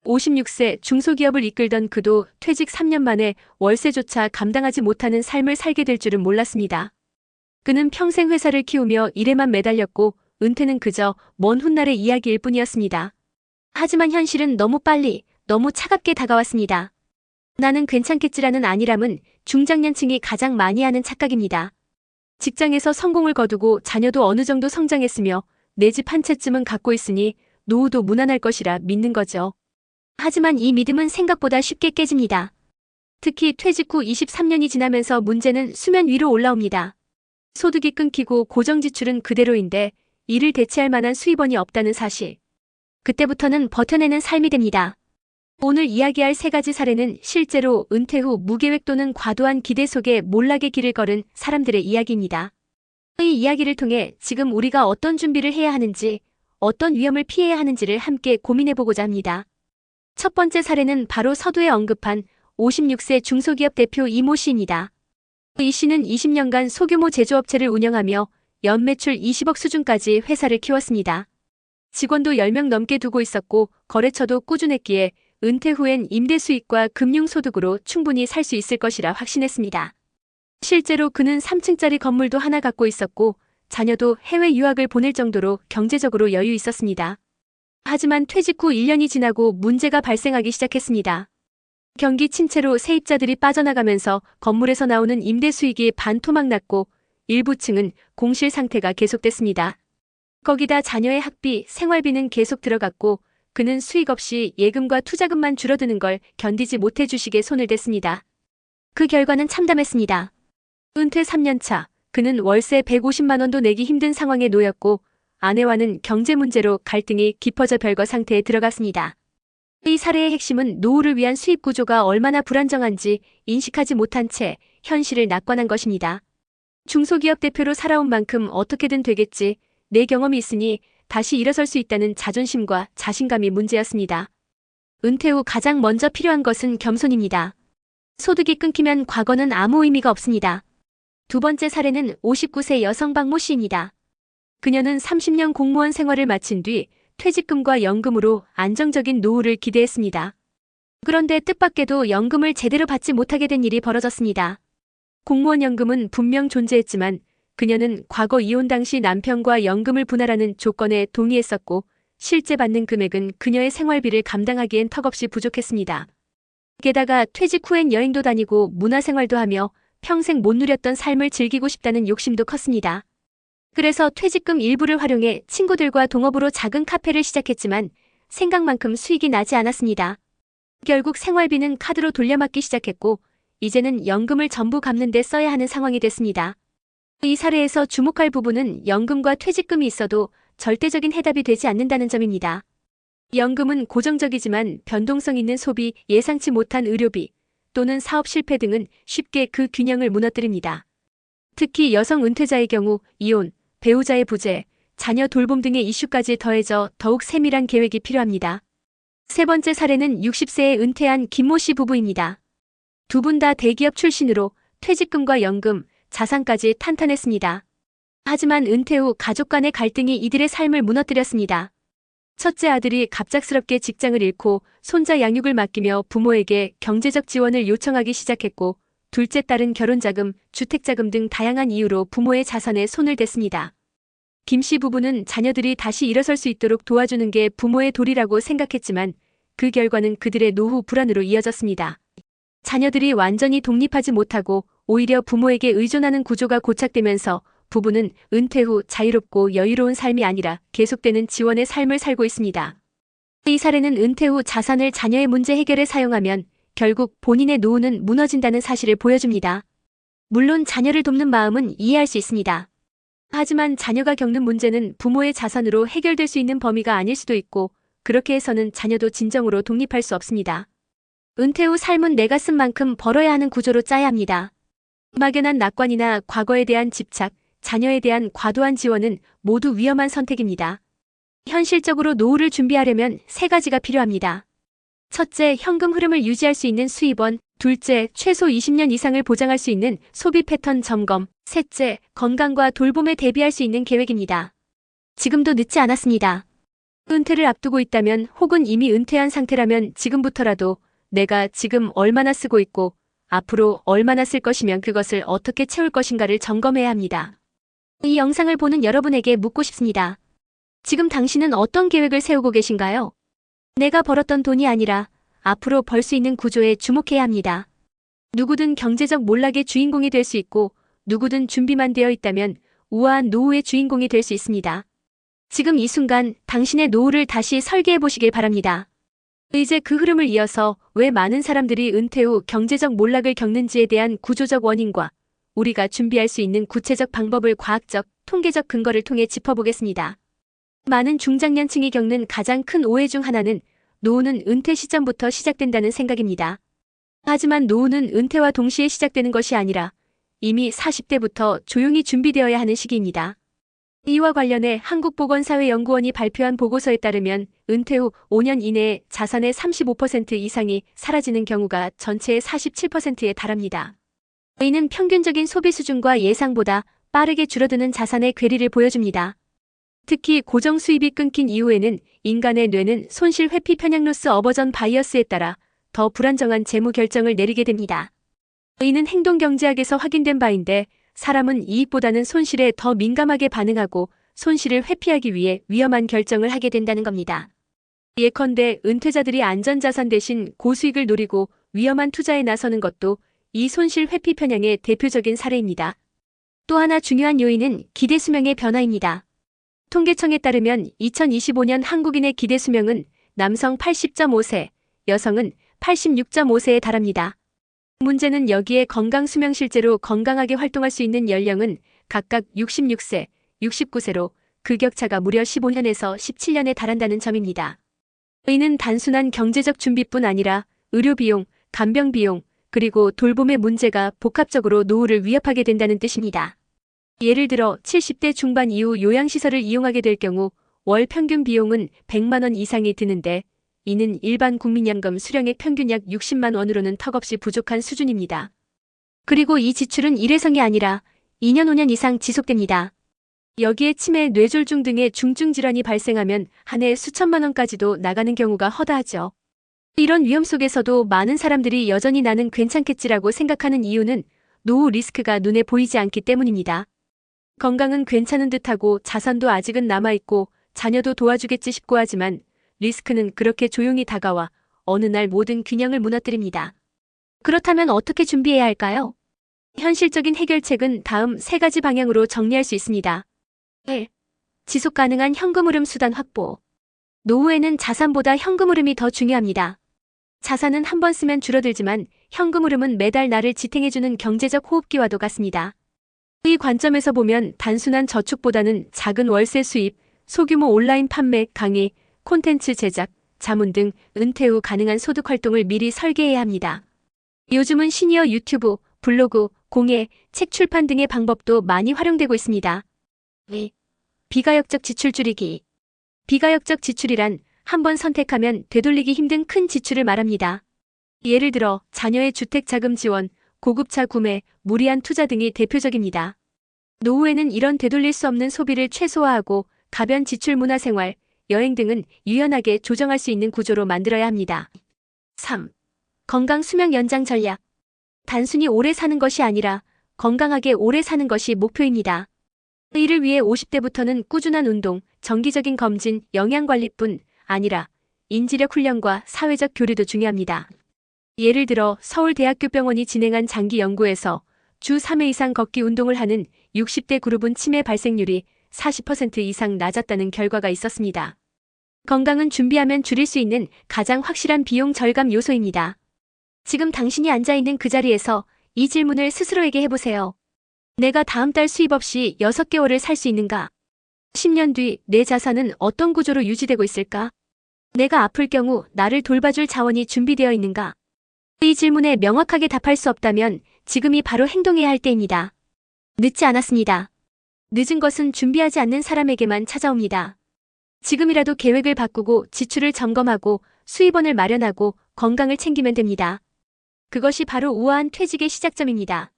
56세 중소기업을 이끌던 그도 퇴직 3년 만에 월세조차 감당하지 못하는 삶을 살게 될 줄은 몰랐습니다. 그는 평생 회사를 키우며 일에만 매달렸고 은퇴는 그저 먼 훗날의 이야기일 뿐이었습니다. 하지만 현실은 너무 빨리, 너무 차갑게 다가왔습니다. 나는 괜찮겠지라는 안일함은 중장년층이 가장 많이 하는 착각입니다. 직장에서 성공을 거두고 자녀도 어느 정도 성장했으며 내 집 한 채쯤은 갖고 있으니 노후도 무난할 것이라 믿는 거죠. 하지만 이 믿음은 생각보다 쉽게 깨집니다. 특히 퇴직 후 23년이 지나면서 문제는 수면 위로 올라옵니다. 소득이 끊기고 고정 지출은 그대로인데 이를 대체할 만한 수입원이 없다는 사실. 그때부터는 버텨내는 삶이 됩니다. 오늘 이야기할 3가지 사례는 실제로 은퇴 후 무계획 또는 과도한 기대 속에 몰락의 길을 걸은 사람들의 이야기입니다. 이 이야기를 통해 지금 우리가 어떤 준비를 해야 하는지, 어떤 위험을 피해야 하는지를 함께 고민해보고자 합니다. 첫 번째 사례는 바로 서두에 언급한 56세 중소기업 대표 이모 씨입니다. 이 씨는 20년간 소규모 제조업체를 운영하며 연매출 20억 수준까지 회사를 키웠습니다. 직원도 10명 넘게 두고 있었고 거래처도 꾸준했기에 은퇴 후엔 임대 수익과 금융소득으로 충분히 살 수 있을 것이라 확신했습니다. 실제로 그는 3층짜리 건물도 하나 갖고 있었고 자녀도 해외 유학을 보낼 정도로 경제적으로 여유 있었습니다. 하지만 퇴직 후 1년이 지나고 문제가 발생하기 시작했습니다. 경기 침체로 세입자들이 빠져나가면서 건물에서 나오는 임대 수익이 반토막 났고 일부 층은 공실 상태가 계속됐습니다. 거기다 자녀의 학비, 생활비는 계속 들어갔고 그는 수익 없이 예금과 투자금만 줄어드는 걸 견디지 못해 주식에 손을 댔습니다. 그 결과는 참담했습니다. 은퇴 3년 차, 그는 월세 150만 원도 내기 힘든 상황에 놓였고 아내와는 경제 문제로 갈등이 깊어져 별거 상태에 들어갔습니다. 이 사례의 핵심은 노후를 위한 수입 구조가 얼마나 불안정한지 인식하지 못한 채 현실을 낙관한 것입니다. 중소기업 대표로 살아온 만큼 어떻게든 되겠지, 내 경험이 있으니 다시 일어설 수 있다는 자존심과 자신감이 문제였습니다. 은퇴 후 가장 먼저 필요한 것은 겸손입니다. 소득이 끊기면 과거는 아무 의미가 없습니다. 두 번째 사례는 59세 여성 박모 씨입니다. 그녀는 30년 공무원 생활을 마친 뒤 퇴직금과 연금으로 안정적인 노후를 기대했습니다. 그런데 뜻밖에도 연금을 제대로 받지 못하게 된 일이 벌어졌습니다. 공무원 연금은 분명 존재했지만 그녀는 과거 이혼 당시 남편과 연금을 분할하는 조건에 동의했었고 실제 받는 금액은 그녀의 생활비를 감당하기엔 턱없이 부족했습니다. 게다가 퇴직 후엔 여행도 다니고 문화생활도 하며 평생 못 누렸던 삶을 즐기고 싶다는 욕심도 컸습니다. 그래서 퇴직금 일부를 활용해 친구들과 동업으로 작은 카페를 시작했지만 생각만큼 수익이 나지 않았습니다. 결국 생활비는 카드로 돌려막기 시작했고 이제는 연금을 전부 갚는 데 써야 하는 상황이 됐습니다. 이 사례에서 주목할 부분은 연금과 퇴직금이 있어도 절대적인 해답이 되지 않는다는 점입니다. 연금은 고정적이지만 변동성 있는 소비, 예상치 못한 의료비 또는 사업 실패 등은 쉽게 그 균형을 무너뜨립니다. 특히 여성 은퇴자의 경우 이혼, 배우자의 부재, 자녀 돌봄 등의 이슈까지 더해져 더욱 세밀한 계획이 필요합니다. 세 번째 사례는 60세에 은퇴한 김모 씨 부부입니다. 두 분 다 대기업 출신으로 퇴직금과 연금, 자산까지 탄탄했습니다. 하지만 은퇴 후 가족 간의 갈등이 이들의 삶을 무너뜨렸습니다. 첫째 아들이 갑작스럽게 직장을 잃고 손자 양육을 맡기며 부모에게 경제적 지원을 요청하기 시작했고 둘째 딸은 결혼자금, 주택자금 등 다양한 이유로 부모의 자산에 손을 댔습니다. 김 씨 부부는 자녀들이 다시 일어설 수 있도록 도와주는 게 부모의 도리라고 생각했지만 그 결과는 그들의 노후 불안으로 이어졌습니다. 자녀들이 완전히 독립하지 못하고 오히려 부모에게 의존하는 구조가 고착되면서 부부는 은퇴 후 자유롭고 여유로운 삶이 아니라 계속되는 지원의 삶을 살고 있습니다. 이 사례는 은퇴 후 자산을 자녀의 문제 해결에 사용하면 결국 본인의 노후는 무너진다는 사실을 보여줍니다. 물론 자녀를 돕는 마음은 이해할 수 있습니다. 하지만 자녀가 겪는 문제는 부모의 자산으로 해결될 수 있는 범위가 아닐 수도 있고 그렇게 해서는 자녀도 진정으로 독립할 수 없습니다. 은퇴 후 삶은 내가 쓴 만큼 벌어야 하는 구조로 짜야 합니다. 막연한 낙관이나 과거에 대한 집착, 자녀에 대한 과도한 지원은 모두 위험한 선택입니다. 현실적으로 노후를 준비하려면 3가지가 필요합니다. 첫째, 현금 흐름을 유지할 수 있는 수입원. 둘째, 최소 20년 이상을 보장할 수 있는 소비 패턴 점검. 셋째, 건강과 돌봄에 대비할 수 있는 계획입니다. 지금도 늦지 않았습니다. 은퇴를 앞두고 있다면 혹은 이미 은퇴한 상태라면 지금부터라도 내가 지금 얼마나 쓰고 있고 앞으로 얼마나 쓸 것이면 그것을 어떻게 채울 것인가를 점검해야 합니다. 이 영상을 보는 여러분에게 묻고 싶습니다. 지금 당신은 어떤 계획을 세우고 계신가요? 내가 벌었던 돈이 아니라 앞으로 벌 수 있는 구조에 주목해야 합니다. 누구든 경제적 몰락의 주인공이 될 수 있고 누구든 준비만 되어 있다면 우아한 노후의 주인공이 될 수 있습니다. 지금 이 순간 당신의 노후를 다시 설계해 보시길 바랍니다. 이제 그 흐름을 이어서 왜 많은 사람들이 은퇴 후 경제적 몰락을 겪는지에 대한 구조적 원인과 우리가 준비할 수 있는 구체적 방법을 과학적, 통계적 근거를 통해 짚어보겠습니다. 많은 중장년층이 겪는 가장 큰 오해 중 하나는 노후는 은퇴 시점부터 시작된다는 생각입니다. 하지만 노후는 은퇴와 동시에 시작되는 것이 아니라 이미 40대부터 조용히 준비되어야 하는 시기입니다. 이와 관련해 한국보건사회연구원이 발표한 보고서에 따르면 은퇴 후 5년 이내에 자산의 35% 이상이 사라지는 경우가 전체의 47%에 달합니다. 이는 평균적인 소비 수준과 예상보다 빠르게 줄어드는 자산의 괴리를 보여줍니다. 특히 고정 수입이 끊긴 이후에는 인간의 뇌는 손실 회피 편향 로스 어버전 바이어스에 따라 더 불안정한 재무 결정을 내리게 됩니다. 이는 행동경제학에서 확인된 바인데 사람은 이익보다는 손실에 더 민감하게 반응하고 손실을 회피하기 위해 위험한 결정을 하게 된다는 겁니다. 예컨대 은퇴자들이 안전자산 대신 고수익을 노리고 위험한 투자에 나서는 것도 이 손실 회피 편향의 대표적인 사례입니다. 또 하나 중요한 요인은 기대 수명의 변화입니다. 통계청에 따르면 2025년 한국인의 기대 수명은 남성 80.5세, 여성은 86.5세에 달합니다. 문제는 여기에 건강 수명 실제로 건강하게 활동할 수 있는 연령은 각각 66세, 69세로 그 격차가 무려 15년에서 17년에 달한다는 점입니다. 이는 단순한 경제적 준비뿐 아니라 의료비용, 간병비용, 그리고 돌봄의 문제가 복합적으로 노후를 위협하게 된다는 뜻입니다. 예를 들어 70대 중반 이후 요양시설을 이용하게 될 경우 월 평균 비용은 100만 원 이상이 드는데 이는 일반 국민연금 수령액 평균 약 60만 원으로는 턱없이 부족한 수준입니다. 그리고 이 지출은 일회성이 아니라 2년 5년 이상 지속됩니다. 여기에 치매, 뇌졸중 등의 중증 질환이 발생하면 한 해 수천만 원까지도 나가는 경우가 허다하죠. 이런 위험 속에서도 많은 사람들이 여전히 나는 괜찮겠지라고 생각하는 이유는 노후 리스크가 눈에 보이지 않기 때문입니다. 건강은 괜찮은 듯하고 자산도 아직은 남아있고 자녀도 도와주겠지 싶고 하지만 리스크는 그렇게 조용히 다가와 어느 날 모든 균형을 무너뜨립니다. 그렇다면 어떻게 준비해야 할까요? 현실적인 해결책은 다음 3가지 방향으로 정리할 수 있습니다. 1. 지속 가능한 현금 흐름 수단 확보. 노후에는 자산보다 현금 흐름이 더 중요합니다. 자산은 한 번 쓰면 줄어들지만 현금 흐름은 매달 나를 지탱해주는 경제적 호흡기와도 같습니다. 이 관점에서 보면 단순한 저축보다는 작은 월세 수입, 소규모 온라인 판매, 강의, 콘텐츠 제작, 자문 등 은퇴 후 가능한 소득 활동을 미리 설계해야 합니다. 요즘은 시니어 유튜브, 블로그, 공예, 책 출판 등의 방법도 많이 활용되고 있습니다. 2. 비가역적 지출 줄이기. 비가역적 지출이란 한 번 선택하면 되돌리기 힘든 큰 지출을 말합니다. 예를 들어 자녀의 주택 자금 지원, 고급차 구매, 무리한 투자 등이 대표적입니다. 노후에는 이런 되돌릴 수 없는 소비를 최소화하고 가변 지출 문화생활, 여행 등은 유연하게 조정할 수 있는 구조로 만들어야 합니다. 3. 건강 수명 연장 전략. 단순히 오래 사는 것이 아니라 건강하게 오래 사는 것이 목표입니다. 이를 위해 50대부터는 꾸준한 운동, 정기적인 검진, 영양관리뿐 아니라 인지력 훈련과 사회적 교류도 중요합니다. 예를 들어 서울대학교병원이 진행한 장기 연구에서 주 3회 이상 걷기 운동을 하는 60대 그룹은 치매 발생률이 40% 이상 낮았다는 결과가 있었습니다. 건강은 준비하면 줄일 수 있는 가장 확실한 비용 절감 요소입니다. 지금 당신이 앉아있는 그 자리에서 이 질문을 스스로에게 해보세요. 내가 다음 달 수입 없이 6개월을 살 수 있는가? 10년 뒤 내 자산은 어떤 구조로 유지되고 있을까? 내가 아플 경우 나를 돌봐줄 자원이 준비되어 있는가? 이 질문에 명확하게 답할 수 없다면 지금이 바로 행동해야 할 때입니다. 늦지 않았습니다. 늦은 것은 준비하지 않는 사람에게만 찾아옵니다. 지금이라도 계획을 바꾸고 지출을 점검하고 수입원을 마련하고 건강을 챙기면 됩니다. 그것이 바로 우아한 퇴직의 시작점입니다.